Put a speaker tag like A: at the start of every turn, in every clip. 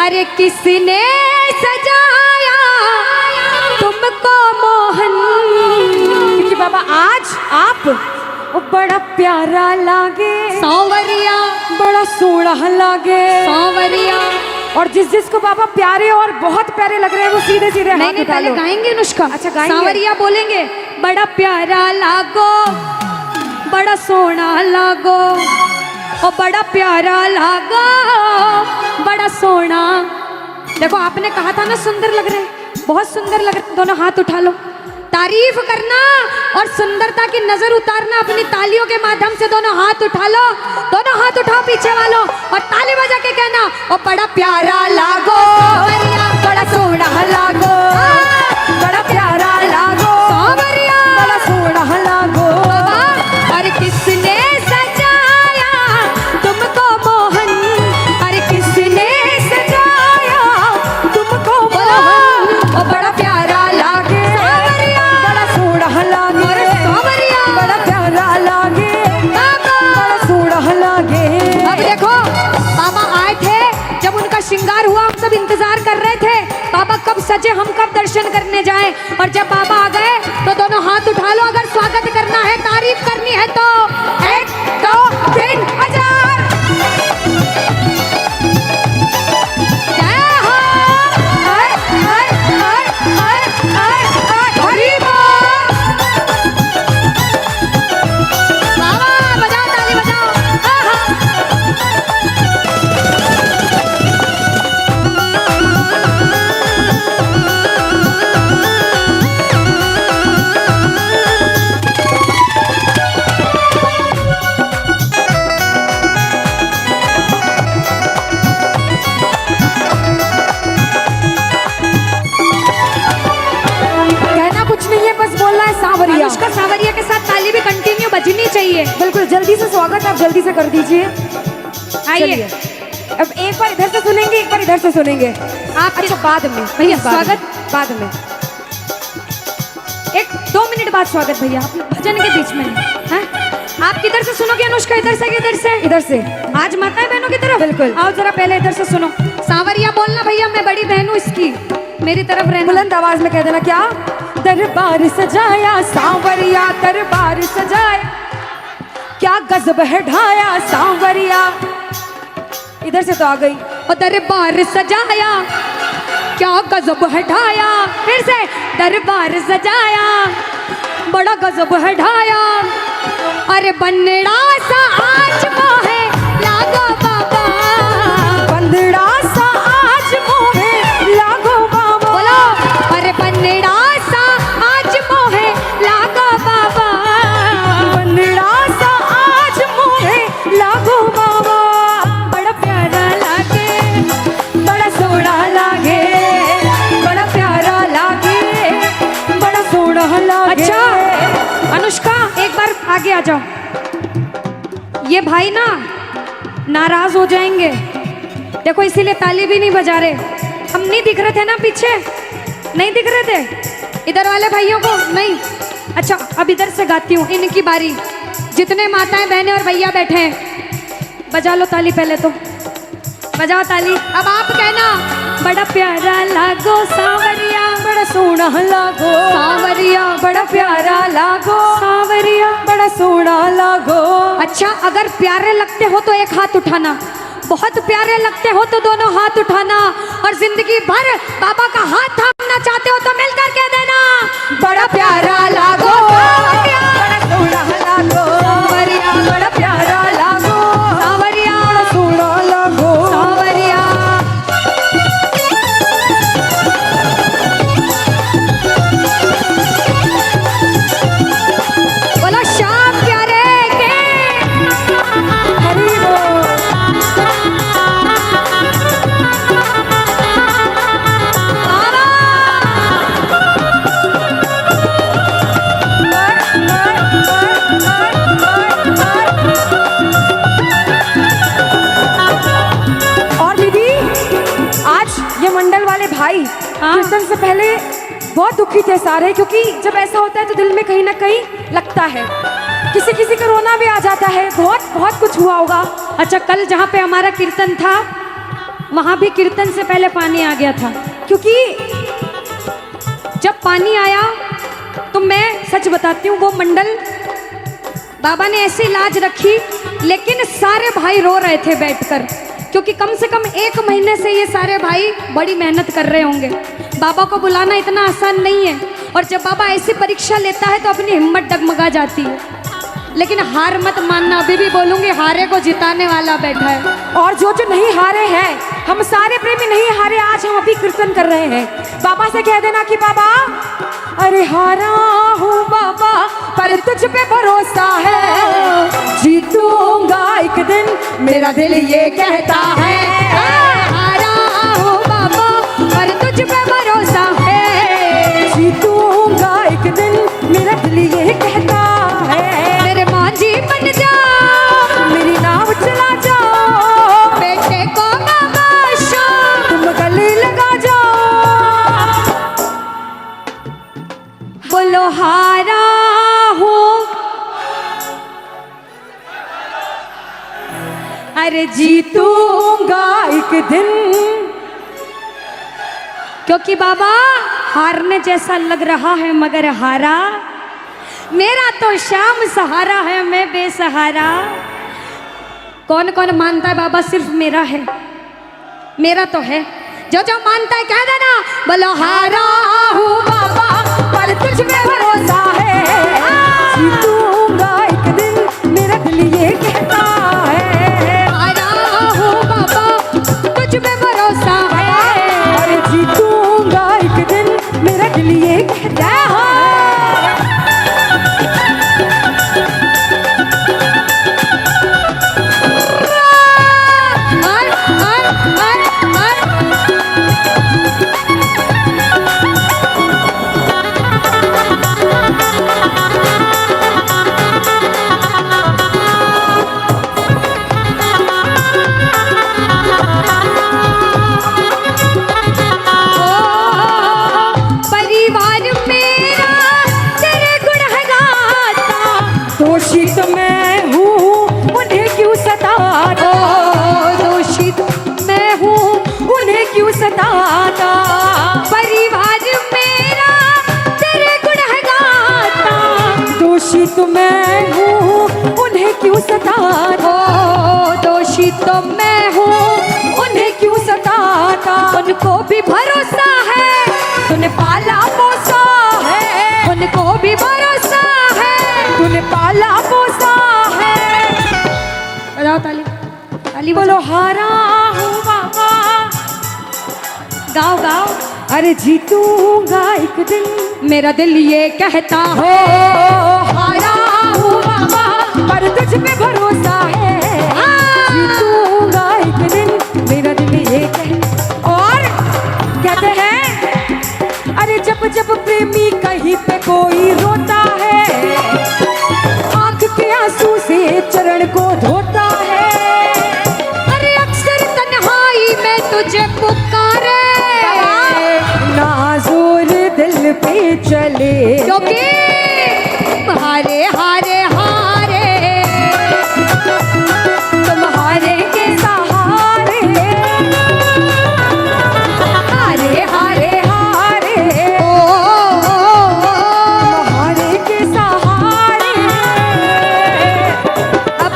A: अरे किसने सजाया तुमको मोहन।
B: क्योंकि बाबा आज आप वो बड़ा प्यारा लागे,
A: सांवरिया
B: बड़ा सोहना लागे,
A: सांवरिया।
B: और जिसको बाबा प्यारे और बहुत प्यारे लग रहे हैं वो सीधे सीधे हाथ
A: नहीं
B: उठा
A: पहले
B: लो।
A: गाएंगे अनुष्का।
B: अच्छा गाएंगे।
A: सांवरिया बोलेंगे, बड़ा प्यारा लागो, बड़ा सोहना लागो, और बड़ा प्यारा लागो, बड़ा सोहना। देखो आपने कहा था ना सुंदर लग रहे, बहुत सुंदर लग रहे। दोनों हाथ उठा लो। तारीफ करना और सुंदरता की नजर उतारना अपनी तालियों के माध्यम से। दोनों हाथ उठा लो, दोनों हाथ उठाओ पीछे वालों, और ताली बजा के कहना, ओ बड़ा प्यारा लागो,
B: बड़ा सोहना लागो, बड़ा प्यारा लागो,
A: सांवरिया,
B: बड़ा सोहना लागो।
A: अरे किसने सजाया तुमको मोहन। अरे किसने सजाया
B: तुमको
A: मोहन। ओ बड़ा प्यारा लागे,
B: बड़ा सोहना लागे, बड़ा प्यारा लागे, बड़ा सोहना लागे।
A: अब देखो बाबा आए थे, जब उनका श्रृंगार हुआ हम सब इंतजार कर रहे थे बाबा कब सजे, हम कब दर्शन करने जाएं। और जब बाबा आ गए तो दोनों हाथ उठा लो। अगर स्वागत करना है, तारीफ करनी है तो 1 2 3 हजार। जय हो। हरि बोल। बाबा बजाओ, ताली बजाओ।
B: कहना कुछ नहीं है, बस बोलना है सांवरिया।
A: अनुष्का सांवरिया के साथ ताली भी कंटिन्यू बजनी चाहिए।
B: बिल्कुल जल्दी से स्वागत आप जल्दी से कर दीजिए।
A: आइए
B: अब एक बार इधर से सुनेंगे, एक बार इधर से सुनेंगे।
A: आप
B: अच्छा बाद में
A: भैया
B: बाद में,
A: स्वागत
B: बाद में
A: 1-2 मिनट बाद स्वागत भैया, आप भजन के बीच में हैं? आप किधर से सुनोगे अनुष्का? इधर से कि इधर से?
B: इधर से।
A: आज माताएं बहनों की तरफ
B: बिल्कुल।
A: आओ जरा पहले इधर से सुनो। सांवरिया बोलना भैया, मैं बड़ी बहन हूँ इसकी, मेरी तरफ रहना।
B: बुलंद आवाज में कह देना। क्या? दरबार सजाया सांवरिया, दरबार सजाया, क्या गजब है ढाया सांवरिया। इधर से तो आ गई।
A: और दरबार सजाया, क्या गजब है ढाया। फिर से, दरबार सजाया, बड़ा गजब है ढाया। अरे बन्नड़ा सा आज मोहे लागो बाबा,
B: बंदड़ा सा आज मोहे लागो बाबा।
A: बोलो, अरे बन्नड़ा सा आज मोहे लागो बाबा,
B: बंदड़ा सा आज मोहे लागो बाबा।
A: बड़ा प्यारा लागे,
B: बड़ा सोहना लागे, बड़ा प्यारा लागे, बड़ा सोहना लागे।
A: अच्छा अनुष्का एक बार आगे आ जाओ। ये भाई ना नाराज हो जाएंगे, देखो इसीलिए ताली भी नहीं बजा रहे। हम नहीं दिख रहे थे ना पीछे, नहीं दिख रहे थे इधर वाले भाइयों को, नहीं। अच्छा अब इधर से गाती हूँ, इनकी बारी। जितने माताएं बहनें और भैया बैठे हैं बजा लो ताली, पहले तो बजाओ ताली। अब आप कहना, बड़ा प्यारा लागो सांवरिया,
B: बड़ा सोहना लागो
A: सांवरिया,
B: बड़ा प्यारा लागो
A: सांवरिया,
B: बड़ा सोहना लागो।
A: अच्छा अगर प्यारे लगते हो तो एक हाथ उठाना, बहुत प्यारे लगते हो तो दोनों हाथ उठाना, और जिंदगी भर बाबा का हाथ थामना चाहते हो तो मिलकर कह देना,
B: बड़ा प्यारा लागो, बड़ा सोहना लागो
A: सांवरिया,
B: बड़ा प्यारा लागो
A: सांवरिया,
B: बड़ा सोहना लागो
A: सांवरिया। बोलो श्याम प्यारे के।
B: हरि बोल। और दीदी आज ये मंडल वाले भाई कीर्तन से पहले बहुत दुखी थे सारे, क्योंकि जब ऐसा होता है तो दिल में कहीं ना कहीं लगता है, किसी किसी को रोना भी आ जाता है। बहुत बहुत कुछ हुआ होगा।
A: अच्छा कल जहाँ पे हमारा कीर्तन था वहां भी कीर्तन से पहले पानी आ गया था, क्योंकि जब पानी आया तो मैं सच बताती हूँ, वो मंडल बाबा ने ऐसी लाज रखी, लेकिन सारे भाई रो रहे थे बैठकर, क्योंकि कम से कम 1 महीने से ये सारे भाई बड़ी मेहनत कर रहे होंगे। बाबा को बुलाना इतना आसान नहीं है, और जब बाबा ऐसी परीक्षा लेता है तो अपनी हिम्मत डगमगा जाती है। लेकिन हार मत मानना, अभी भी बोलूंगी, हारे को जिताने वाला बैठा है।
B: और जो जो नहीं हारे हैं, हम सारे प्रेमी नहीं हारे, आज हम अभी कीर्तन कर रहे हैं। बाबा से कह देना कि बाबा, अरे हारा हूँ बाबा पर तुझ पे भरोसा है, जीतूंगा एक दिन मेरा दिल ये कहता है।
A: हारा हूँ बाबा पर तुझ पे भरोसा है,
B: जीतूंगा एक दिन मेरा दिल ये कहता है।
A: मेरे मांझी बन जा,
B: मेरी नाव चला जाओ,
A: बेटे को नवाशो,
B: तुम गले लगा जाओ।
A: बोलो हारा हूँ, अरे
B: जीतूंगा एक दिन।
A: क्योंकि बाबा हारने जैसा लग रहा है, मगर हारा मेरा तो शाम सहारा है, मैं बेसहारा। कौन कौन मानता है बाबा सिर्फ मेरा है? मेरा तो है। जो जो मानता है कह देना, बोलो हारा हूँ बाबा
B: पर तुझ पे भरोसा है, जीतूंगा एक दिन मेरा दिल ये कहता है।
A: हारा हूँ बाबा तुझ पे भरोसा है,
B: अरे जीतूंगा एक दिन मेरा दिल ये कहता है। दोषित मैं हूँ उन्हें क्यों सताता,
A: दोषित मैं हूँ
B: उन्हें क्यों सताता।
A: परिवार मेरा तेरे गुण है गाता,
B: दोषित मैं हूँ उन्हें क्यों सताता,
A: दोषित मैं हूँ
B: उन्हें क्यों सताता।
A: उनको भी भरोसा है,
B: तूने पाला पोसा है,
A: उनको भी भरोसा है,
B: तूने पाला पोसा है।
A: बजाओ ताली, ताली
B: बोलो हारा हूँ बाबा,
A: गाओ गाओ।
B: अरे जीतूंगा एक दिन
A: मेरा दिल ये कहता
B: हो, हारा हूँ बाबा पर तुझ पे भरोसा है, जीतूंगा एक दिन मेरा दिल ये कहता। और कहते हैं, अरे जब जब प्रेमी कहीं पे कोई रोता है, आंख के आंसू से चरण को धोता है।
A: अरे अक्सर तन्हाई में तुझे पुकारे,
B: नाज़ुर दिल पे चले,
A: क्योंकि हारे हारे हारे
B: तुम्हारे के सहारे, हारे हारे हारे तुम्हारे के सहारे।
A: अब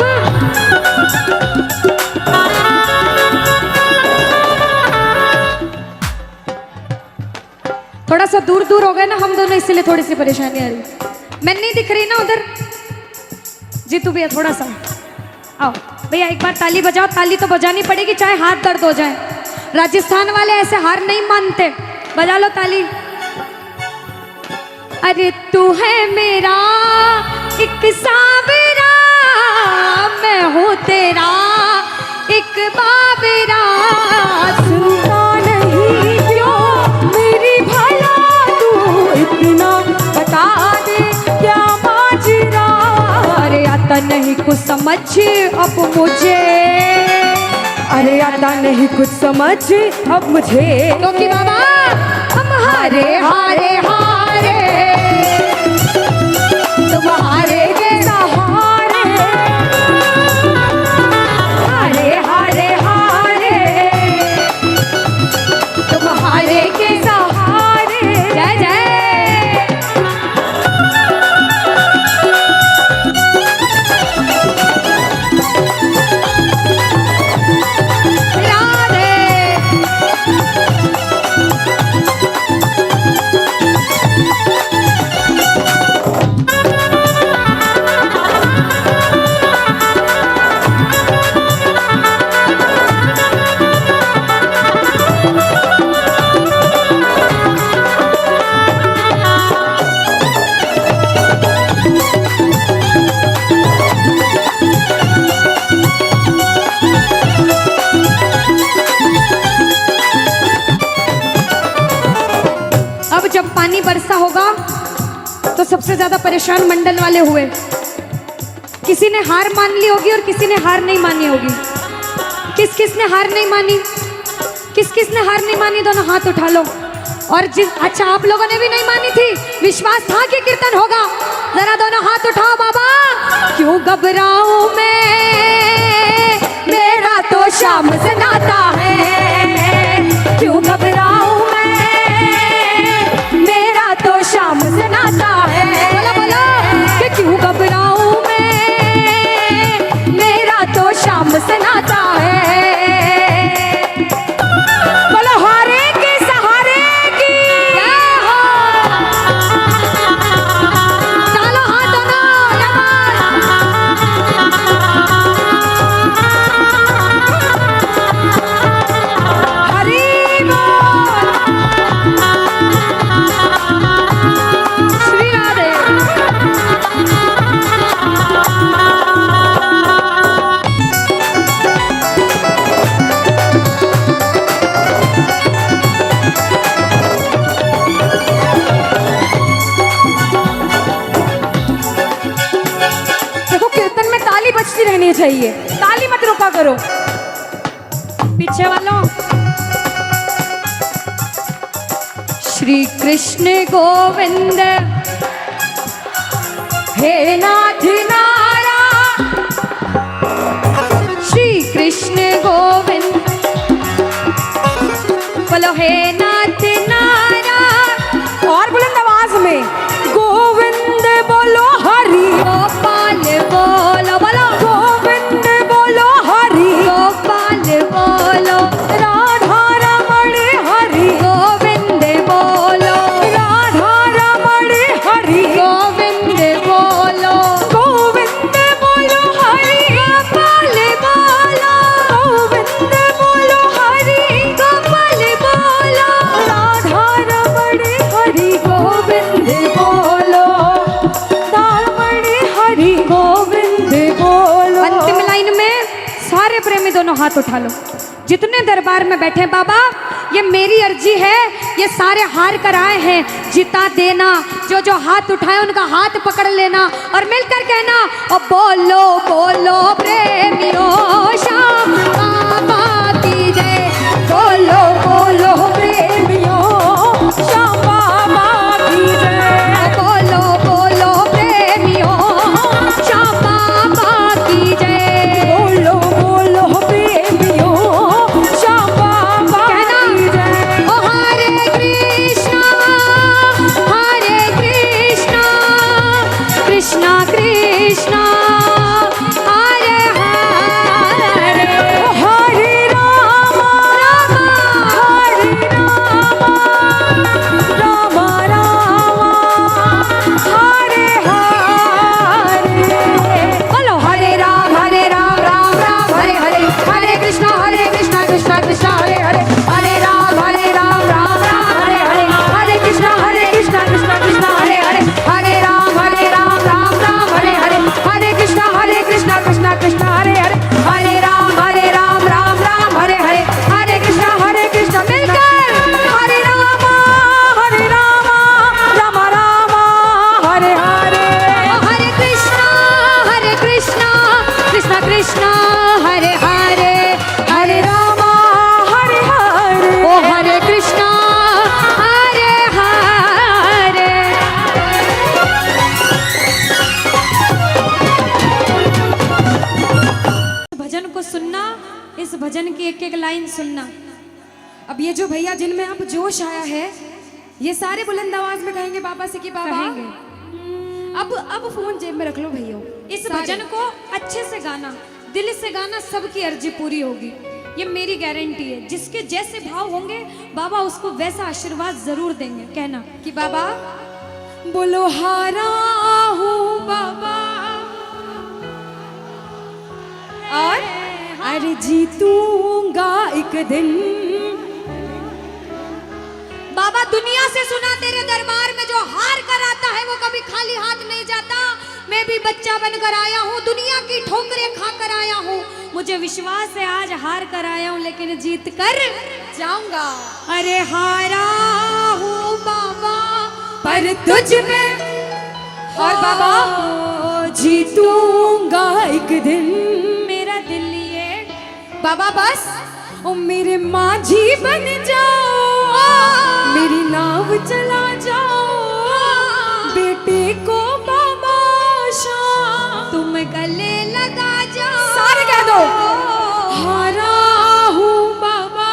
A: थोड़ा सा दूर दूर हो गए ना हम दोनों, इसलिए थोड़ी सी परेशानी आ रही। मैं नहीं दिख रही ना उधर। जीतू भैया थोड़ा सा आओ भैया, एक बार ताली बजाओ। ताली तो बजानी पड़ेगी चाहे हाथ दर्द हो जाए। राजस्थान वाले ऐसे हार नहीं मानते। बजा लो ताली। अरे तू है मेरा एक सावरा, मैं हूँ तेरा एक बाबरा।
B: सुनता नहीं क्यों मेरी भला तू इतना, बता दे क्या माजरा।
A: अरे आता नहीं कुछ समझ अब मुझे,
B: अरे आता नहीं कुछ समझ अब मुझे,
A: क्योंकि बाबा हम हारे हारे हारे तुम्हारे के
B: सहारे, हारे हारे हारे
A: सबसे ज्यादा परेशान मंडल वाले हुए। किसी ने हार मान ली होगी और किसी ने हार नहीं मानी होगी। किस किस ने हार नहीं मानी? किस किस ने हार नहीं मानी? दोनों हाथ उठा लो। और जिस अच्छा आप लोगों ने भी नहीं मानी थी, विश्वास था कि कीर्तन होगा, जरा दोनों हाथ उठाओ बाबा। क्यों घबराऊं मैं, मेरा तो शाम से नाता है। क्यों घबराऊं मैं, मेरा तो शाम से नाता है। बोलो बोलो कि क्यों घबराऊं मैं, मेरा तो शाम से नाता है। बोलो हारे के सहारे की जय हो। चलो हाथ दोनों हरि बोल। श्री राधे।
B: देखो कीर्तन में ताली बजती रहनी चाहिए, ताली मत रोका करो।
A: पीछे वालों, श्री कृष्ण गोविंद हे नाथ नारा, श्री कृष्ण गोविंद बोलो हे नाथ नारा।
B: और बुलंद आवाज में गोविंद बोलो हरि,
A: गोपाल बोलो बोलो,
B: गोविंद बोलो हरि,
A: गोपाल बोलो,
B: राधा रमण हरि,
A: गोविंद बोलो,
B: राधा रमण हरि,
A: गोविंद बोलो,
B: गोविंद बोलो हरि,
A: गोपाल बोलो,
B: गोविंद बोलो हरि,
A: गोपाल बोलो,
B: राधा रमण हरि, गोविंद बोलो, रमण हरि, गोविंद बोलो।
A: अंतिम लाइन में सारे प्रेमी दोनों हाथ उठा लो। जितने दरबार में बैठे बाबा, ये मेरी अर्जी है, ये सारे हार कर आए हैं, जिता देना। जो जो हाथ उठाए उनका हाथ पकड़ लेना और मिलकर कहना और बोलो बोलो प्रेमियों श्याम बाबा की जय। बोलो बोलो
B: प्रेमियों श्याम बाबा की जय।
A: बोलो बोलो प्रेमियों श्याम बाबा की जय।
B: बोलो बोलो प्रेमियों श्याम बाबा की जय।
A: ओ हरे कृष्णा कृष्णा कृष्णा हरे हरे,
B: हरे राम
A: राम
B: राम राम हरे हरे।
A: बोलो हरे राम राम राम हरे हरे, हरे कृष्णा कृष्णा कृष्णा हरे हरे, हरे राम राम हरे हरे, हरे कृष्णा कृष्णा कृष्णा हरे हरे, हरे राम राम हरे हरे, हरे कृष्णा कृष्णा कृष्णा हरे हरे, हरे राम राम हरे हरे, हरे कृष्णा मिलकर हरे राम
B: राम राम हरे हरे।
A: हरे कृष्णा कृष्णा कृष्णा हरे हरे, हरे राम
B: हरे हरे।
A: ओ हरे कृष्णा हरे हरे। भजन को सुनना, इस भजन की एक एक लाइन सुनना।
B: अब ये जो भैया जिनमें अब जोश आया है, ये सारे बुलंद आवाज में कहेंगे बाबा से कि बाबा
A: कहेंगे।
B: अब फोन जेब में रख लो भैया।
A: इस भजन को अच्छे से गाना, दिल से गाना, सबकी अर्जी पूरी होगी, ये मेरी गारंटी है। जिसके जैसे भाव होंगे बाबा उसको वैसा आशीर्वाद जरूर देंगे। कहना
B: कि बाबा बोलो हारा हूँ बाबा और अरे जीतूंगा एक दिन।
A: बाबा दुनिया से सुना तेरे दरबार में जो हार कर आता है वो कभी खाली हाथ नहीं जाता। मैं भी बच्चा बनकर आया हूँ, दुनिया की ठोकरें खाकर आया हूँ। मुझे विश्वास है आज हार कर आया हूँ लेकिन जीत कर
B: जाऊंगा।
A: अरे हारा हूँ बाबा
B: पर तुझ में और बाबा जीतूंगा एक दिन
A: मेरा दिल ये
B: बाबा बस ओ मेरे माझी बन जाओ, मेरी नाव चला जाओ, बेटे को बाबा शाम
A: तुम गले लगा जाओ।
B: सारे कह दो हारा हूँ बाबा,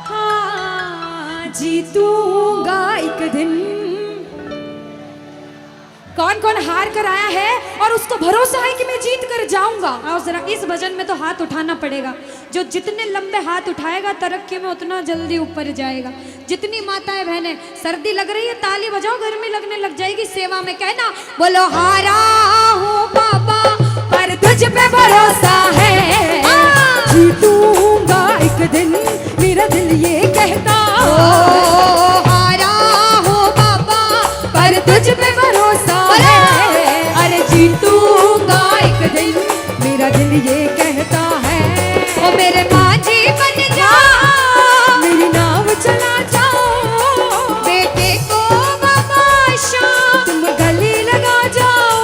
B: हाँ जीतूंगा एक दिन। कौन कौन हार कर आया है और उसको भरोसा है कि मैं जीत कर जाऊंगा?
A: आओ जरा, इस भजन में तो हाथ उठाना पड़ेगा। जो जितने लंबे हाथ उठाएगा तरक्की में उतना जल्दी ऊपर जाएगा। जितनी माताएं बहनें सर्दी लग रही है ताली बजाओ, गर्मी लगने लग जाएगी सेवा में कहना बोलो हारा हूँ बाबा
B: पर तुझ पे भरोसा है, जीतूंगा एक दिन मेरा दिल ये कहता।
A: हारा हूँ बाबा
B: पर तुझ पे भरोसा है, अरे जीतूंगा एक दिन मेरा दिल ये कहता है।
A: ओ मेरे माझी बन जा,
B: मेरी नाव चला जाओ,
A: बेटे को बाबा शाम
B: तुम गले लगा जाओ।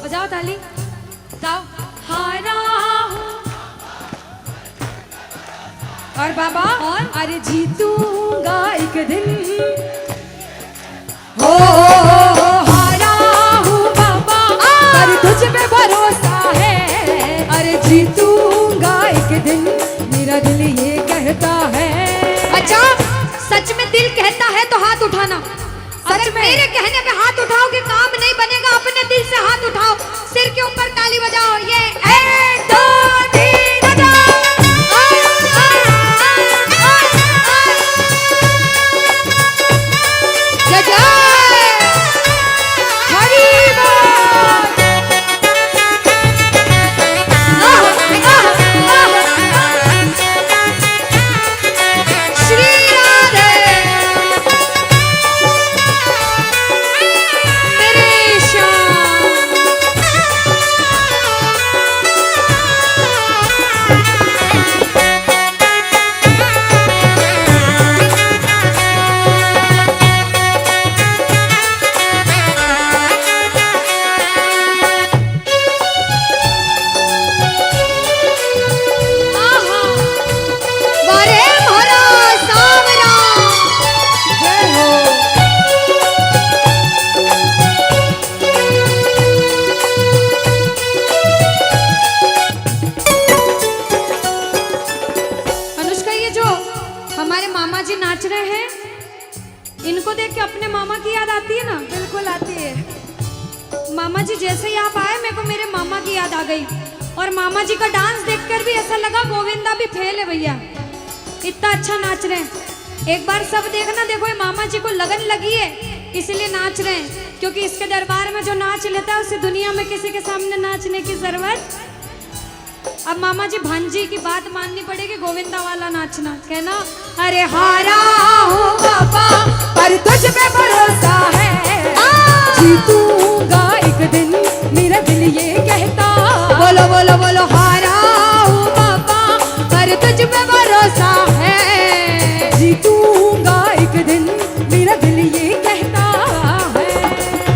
A: बजाओ ताली जाओ।
B: हारा हूँ और बाबा
A: और
B: अरे जीतूंगा एक दिन। हो हारा हूँ बाबा पर तुझ पे भरोसा है, अरे जीतूंगा एक दिन मेरा दिल ये कहता है।
A: अच्छा, सच में दिल कहता है तो हाथ उठाना। अगर
B: में?
A: मेरे कहने पे हाथ उठाओगे काम नहीं बनेगा। अपने दिल से हाथ उठाओ, सिर के ऊपर ताली बजाओ। ये 1 2 3 बजाओ। जय जय
B: हरी बोल।
A: श्री राधे मेरे श्याम। आहा, वारे भरा सावरा।
B: जय हो।
A: अनुष्का, ये जो हमारे मामा जी नाच रहे हैं इनको देख के अपने मामा की याद आती है ना?
B: बिल्कुल आती है।
A: मामा जी जैसे ही आप आए मेरे को मेरे मामा की याद आ गई। और मामा जी का डांस देखकर भी ऐसा लगा गोविंदा भी फेल है भैया, इतना अच्छा नाच रहे हैं। एक बार सब देखना, देखो ये मामा जी को लगन लगी है इसलिए नाच रहे हैं। क्योंकि इसके दरबार में जो नाच लेता है उसे दुनिया में किसी के सामने नाचने की जरूरत। अब मामा जी भांजी की बात माननी पड़ेगी, गोविंदा वाला नाचना। कहना अरे हारा हूँ बाबा
B: पर तुझ पे भरोसा है, जीतूंगा एक दिन मेरा दिल ये कहता।
A: बोलो बोलो बोलो हारा हूँ बाबा पर तुझ पे भरोसा है।
B: जीतूंगा एक दिन मेरा दिल ये कहता है।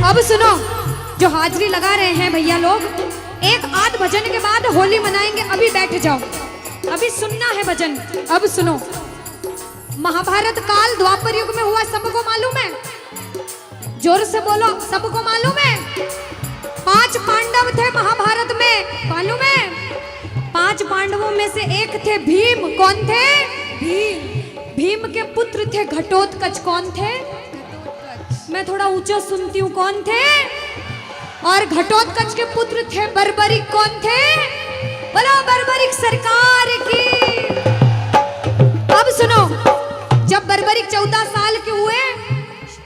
A: अब सुनो, जो हाजरी लगा रहे हैं भैया लोग, एक आध भजन के बाद होली मनाएंगे। अभी बैठ जाओ, अभी सुनना है भजन। अब सुनो, महाभारत काल द्वापर युग में हुआ, सबको मालूम है? जोर से बोलो, सबको मालूम है? 5 पांडव थे महाभारत में, मालूम है? 5 पांडवों में से एक थे भीम। कौन थे? भीम। भीम के पुत्र थे घटोत्कच। कौन थे? मैं थोड़ा ऊंचा सुनती हूँ। कौन थे? और घटोत्कच के पुत्र थे बर्बरिक। कौन थे? बोलो बर्बरिक सरकार की। अब सुनो, जब बर्बरिक 14 साल के हुए,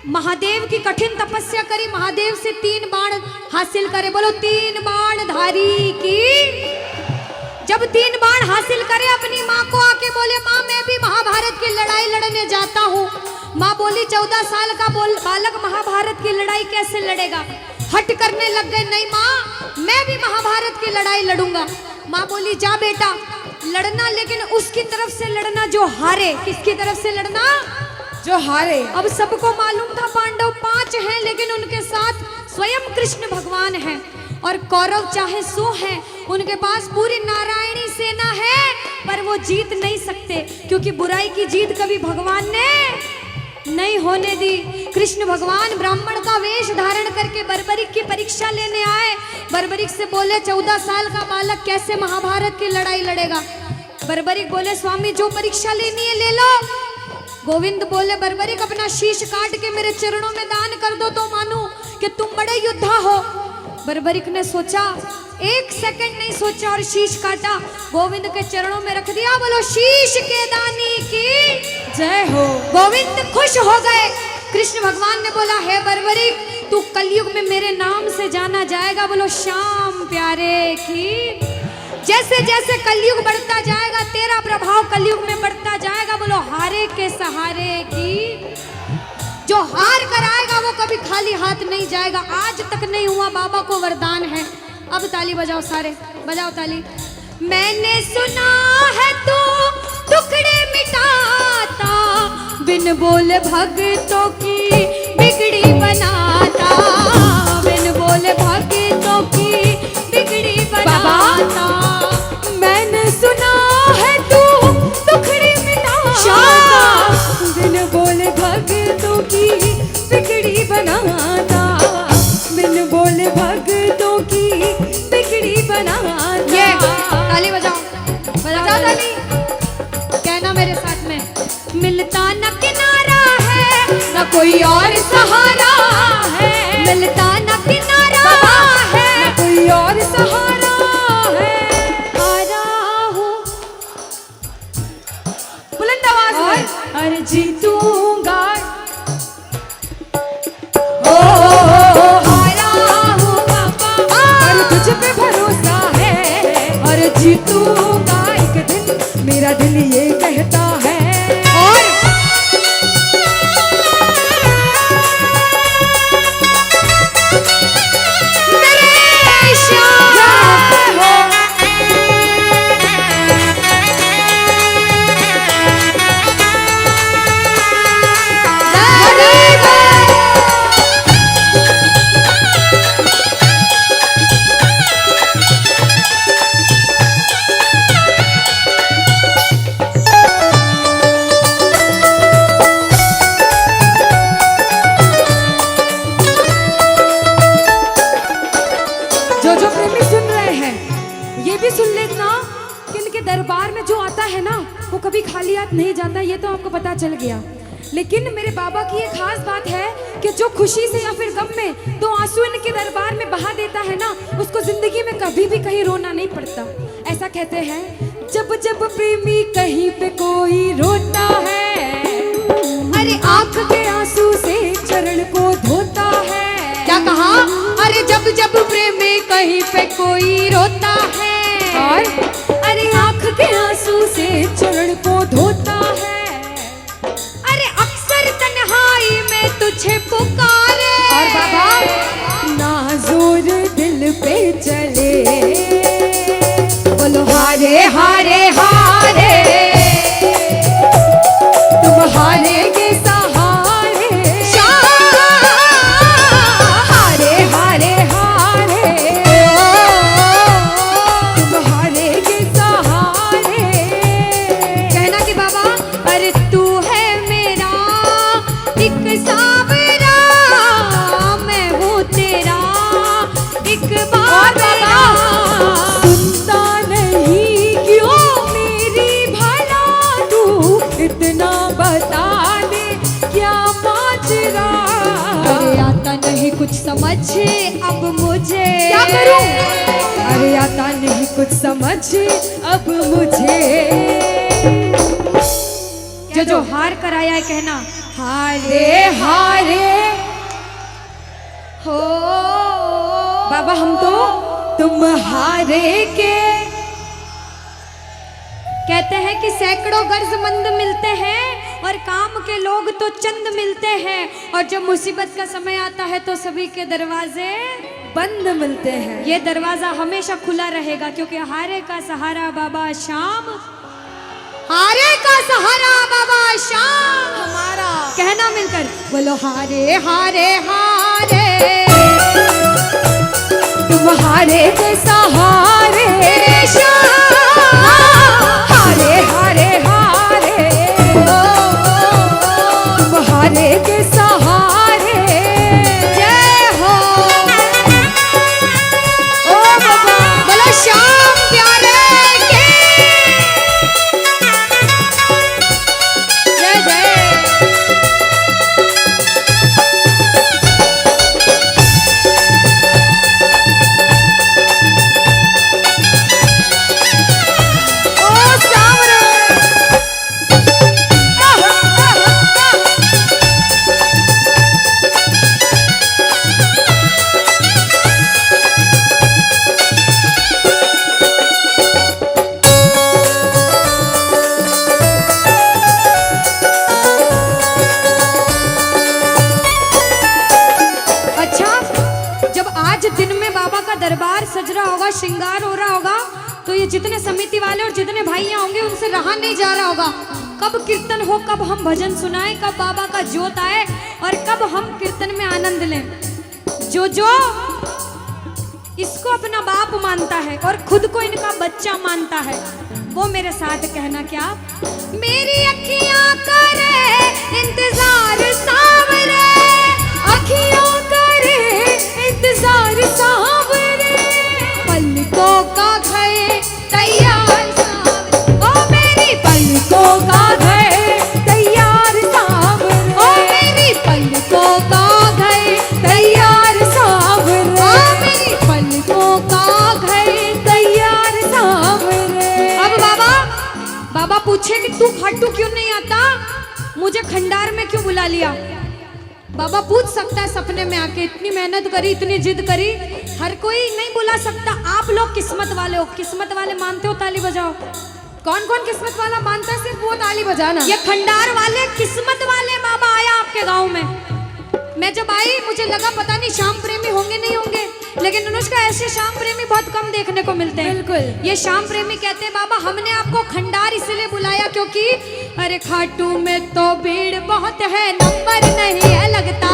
A: महादेव की कठिन तपस्या करी, महादेव से 3 बाण हासिल करे। बोलो 3 बाण धारी की। जब 3 बाण हासिल करे, अपनी माँ को आके बोले माँ मैं भी महाभारत की लड़ाई लड़ने जाता हूँ। माँ बोली 14 साल का बालक महाभारत की लड़ाई कैसे लड़ेगा? हट करने लग गए, नहीं माँ मैं भी महाभारत की लड़ाई लड़ूंगा। माँ बोली जा बेटा लड़ना, लेकिन उसकी तरफ से लड़ना जो हारे। किसकी तरफ से लड़ना?
B: जो हारे।
A: अब सबको मालूम था पांडव 5 हैं, लेकिन उनके साथ स्वयं कृष्ण भगवान हैं। और कौरव चाहे 100 हैं, उनके पास पूरी नारायणी सेना है, पर वो जीत नहीं सकते, क्योंकि बुराई की जीत कभी भगवान ने नहीं होने दी। कृष्ण भगवान ब्राह्मण का वेश धारण करके बर्बरिक की परीक्षा लेने आए। बर्बरिक से बोले 14 साल का बालक कैसे महाभारत की लड़ाई लड़ेगा। बर्बरिक बोले स्वामी जो परीक्षा लेनी है ले लो। गोविंद बोले बर्बरिक अपना शीश काट के मेरे चरणों में दान कर दो तो मानूं कि तुम बड़े योद्धा हो। बर्बरिक ने सोचा, 1 सेकंड नहीं सोचा और शीश काटा, गोविंद के चरणों में रख दिया। बोलो शीश के दानी की
B: जय हो।
A: गोविंद खुश हो गए। कृष्ण भगवान ने बोला हे बर्बरिक तू कलयुग में मेरे नाम से जाना जाएगा। बोलो श्याम प्यारे की। जैसे जैसे कलयुग बढ़ता जाएगा तेरा प्रभाव कलयुग में बढ़ता जाएगा। बोलो हारे के सहारे की। जो हार कर आएगा वो कभी खाली हाथ नहीं जाएगा। आज तक नहीं हुआ, बाबा को वरदान है। अब ताली बजाओ, सारे बजाओ ताली। मैंने सुना है तू टुकड़े मिटाता, बिन बोले भक्तों की बिगड़ी बनाता, बिन बोले भक्तों की बिगड़ी बनाता।
B: मैंने सुना है तू टुकड़े मिटाता, बिन बोले भक्तों की बिगड़ी बनाता, बिन बोले भक्तों की बिगड़ी बनाता।
A: ये ताली बजाओ, बजाओ ताली। कहना मेरे साथ में, मिलता न किनारा है न कोई और सहारा है, मिलता न किनारा है
B: न कोई और सहारा है।
A: हारा हूँ
B: बुलंद आवाज में
A: और जीतूंगा।
B: हारा हूँ बाबा और तुझ पे भरोसा है, और जीतूंगा एक दिन, मेरा दिल ये कहता है।
A: और मेरे श्याम हो।
B: जो जो प्रेमी सुन रहे हैं ये भी सुन लेना कि इनके दरबार में जो आता है ना वो कभी खाली हाथ नहीं जाता, ये तो आपको पता चल गया। लेकिन मेरे बाबा की एक खास बात है कि जो खुशी से या फिर गम में 2 आंसू इनके दरबार में बहा देता है ना, उसको जिंदगी में कभी भी कहीं रोना नहीं पड़ता। ऐसा कहते हैं, जब जब प्रेमी कहीं पे कोई रोता है, अरे आंख के आंसू से चरण को धोता है।
A: क्या कहा? अरे जब जब प्रेमी कहीं पे कोई रोता है,
B: और अरे आंख के आंसू से चरण को धोता है,
A: अरे अक्सर तन्हाई में तुझे पुकारे।
B: और बाबा नाज़ुर दिल पे चले, बोलो हारे हारे हारे, तुम हारेगे सहारे, हारे हारे हारे, तुम हारेगे सहारे।
A: कहना कि बाबा अरे तू है मेरा एक सावरा, मैं हूँ तेरा एक बाबरा।
B: सुनता नहीं क्यों मेरी भला, तू इतना बता दे क्या माजरा।
A: अरे आता नहीं कुछ समझ अब मुझे,
B: क्या करूं? अरे आता नहीं कुछ समझ अब मुझे।
A: जो जो हार कर आया है कहना
B: हारे हारे
A: हो।
B: बाबा हम तो तुम हारे के।
A: कहते हैं कि सैकड़ों गर्जमंद मिलते हैं और काम के लोग तो चंद मिलते हैं, और जब मुसीबत का समय आता है तो सभी के दरवाजे
B: बंद मिलते हैं।
A: ये दरवाजा हमेशा खुला रहेगा, क्योंकि हारे का सहारा बाबा श्याम, हारे का सहारा बाबा श्याम
B: हमारा।
A: कहना मिलकर बोलो हारे हारे हारे
B: तुम्हारे के सहारे
A: श्याम
B: हारे हारे हारे तुम्हारे के सहारे
A: जय हो
B: ओ बाबा।
A: बोलो श्याम प्यारे के जय जय।
B: ओ सावरे
A: अच्छा, जब आज दिन में बाबा का दरबार सज रहा होगा, श्रृंगार हो रहा होगा, तो ये जितने समिति वाले और जितने भाइयां होंगे उनसे रहा नहीं जा रहा होगा। कब कीर्तन हो, कब हम भजन सुनाएं, कब बाबा का जोत आए और कब हम कीर्तन में आनंद लें। जो इसको अपना बाप मानता है और खुद को इनका बच्चा मानता है, वो मेरे साथ कहना क्या। मेरी अखियां करे इंतजार सावरे, अखियों करे इंतजार सावरे, पलकों का घर तैयार सावरे, ओ मेरी पलकों का घर
B: तैयार सावरे
A: ओ मेरी पलकों का घर
B: तैयार सावरे
A: ओ मेरी पलकों का घर।
B: तैयार सावरे।
A: अब बाबा पूछे कि तू खाटू क्यों नहीं आता, मुझे खंडार में क्यों बुला लिया। बाबा पूछ सकता है सपने में आके, इतनी मेहनत करी, इतनी जिद करी, हर कोई नहीं बुला सकता। आप लोग किस्मत वाले हो, किस्मत वाले मानते हो, ताली बजाओ।
B: कौन कौन किस्मत वाला मानता है, सिर्फ वो ताली बजाना।
A: ये खंडार वाले किस्मत वाले बाबा आया आपके गांव में। मैं जब आई मुझे लगा पता नहीं श्याम प्रेमी होंगे नहीं होंगे, लेकिन अनुष्का ऐसे श्याम प्रेमी बहुत कम देखने को मिलते हैं।
B: बिल्कुल।
A: ये श्याम प्रेमी कहते हैं बाबा हमने आपको खंडार इसलिए बुलाया क्योंकि अरे खाटू में तो भीड़ बहुत है, नंबर नहीं है लगता।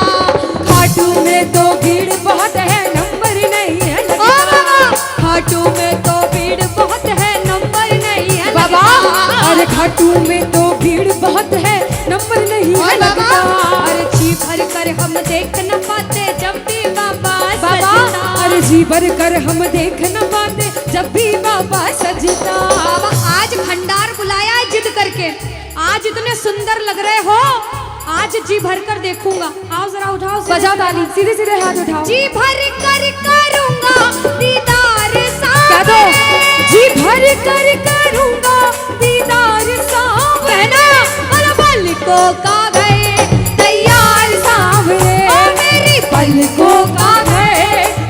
B: खाटू में तो भीड़ बहुत है, नंबर नहीं है
A: ओ
B: लगता।
A: बाबा खाटू में तो भीड़ बहुत है, नंबर नहीं है
B: बाबा
A: लगता।
B: अरे खाटू में तो भीड़ बहुत है, नंबर नहीं है
A: और बाबा
B: लगता।
A: अरे जी भर कर हम देख न पाते जब भी बाबा
B: बाबा
A: सजता।
B: अरे जी भर कर हम देख न पाते जब भी बाबा सजता।
A: बाबा आज खंडार बुलाया है जिद करके, आज इतने सुंदर लग रहे हो, आज जी भर कर देखूंगा। आओ जरा उठाओ,
B: बजाओ ताली, सीधे सीधे हाथ उठाओ।
A: जी भर कर करूंगा दीदार
B: कह दो, जी भर कर करूंगा दीदार सावरे।
A: और पलकों का घर तैयार
B: सावरे
A: ओ मेरी
B: पलकों का घर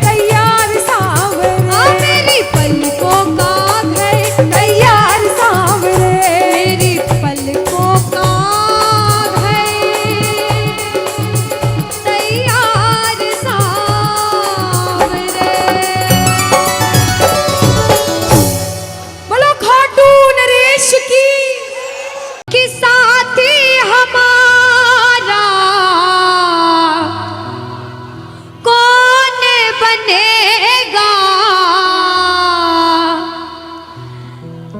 B: तैयार सावरे
A: ओ मेरी पलकों का घर
B: तैयार सावरे
A: मेरी पलकों का घर तैयार सावरे।
B: बोलो खाटू नरेश की
A: कि साथी हमारा कौन बनेगा,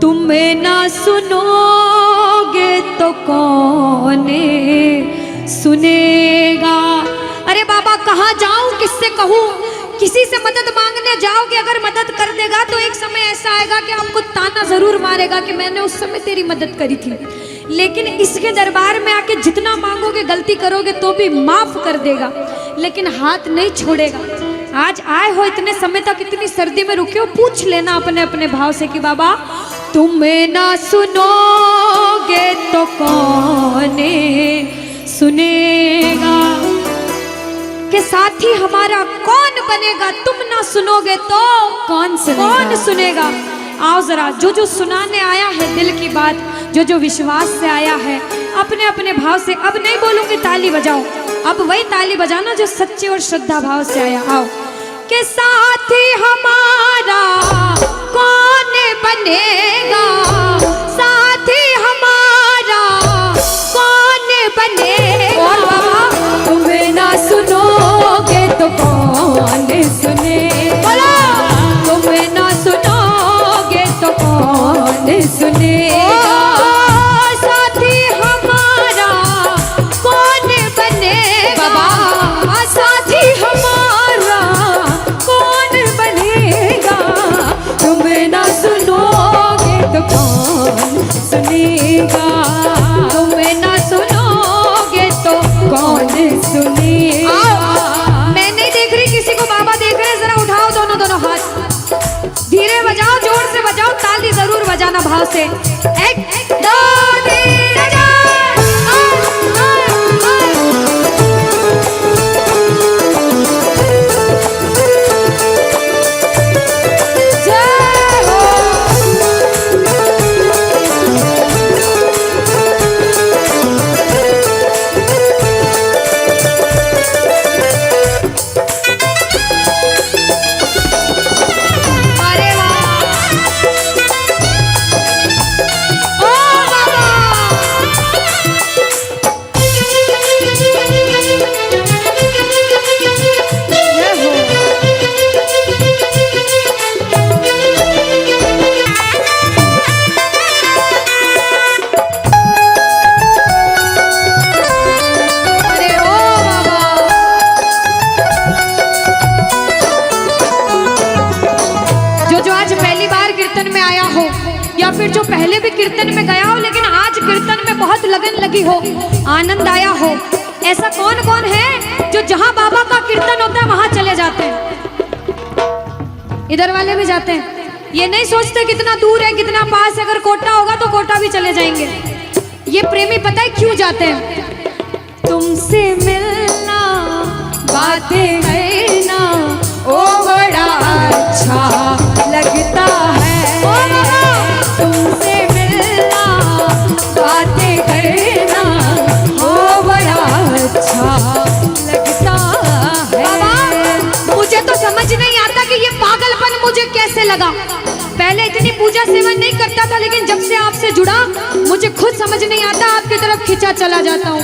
A: तुम ना सुनोगे तो कौन सुनेगा। अरे बाबा कहाँ जाऊं, किससे कहूँ, किसी से मदद मांगने जाओगे, अगर मदद कर देगा तो एक समय ऐसा आएगा कि आपको ताना जरूर मारेगा कि मैंने उस समय तेरी मदद करी थी। लेकिन इसके दरबार में आके जितना मांगोगे, गलती करोगे तो भी माफ कर देगा, लेकिन हाथ नहीं छोड़ेगा। आज आए हो इतने समय तक, इतनी सर्दी में रुके हो, पूछ लेना अपने अपने भाव से कि बाबा तुम ना सुनोगे तो कौन सुनेगा, के साथी हमारा कौन बनेगा, तुम ना सुनोगे तो
B: कौन सुनेगा?
A: कौन सुनेगा। आओ जरा, जो जो सुनाने आया है दिल की बात, जो जो विश्वास से आया है, अपने अपने भाव से, अब नहीं बोलूंगी ताली बजाओ, अब वही ताली बजाना जो सच्चे और श्रद्धा भाव से आया। आओ के साथी हमारा कौन बनेगा, साथी हमारा कीर्तन में बहुत लगन लगी हो, आनंद आया हो। ऐसा कौन कौन है जो जहां बाबा का कीर्तन होता है वहां चले जाते हैं? इधर वाले भी जाते हैं, ये नहीं सोचते कितना दूर है कितना पास है। अगर कोटा होगा तो कोटा भी चले जाएंगे। ये प्रेमी पता है क्यों जाते हैं? तुमसे मिलना, बातें करना, ओ बड़ा अच्छा लगता है। तुमसे मिलना, बातें करना, ओ बड़ा अच्छा लगता है। बाबा, मुझे तो समझ नहीं आता कि ये पागलपन मुझे कैसे लगा। पहले इतनी पूजा सेवन नहीं करता था, लेकिन जब से आपसे जुड़ा मुझे खुद समझ नहीं आता, आपकी तरफ खिंचा चला जाता हूँ।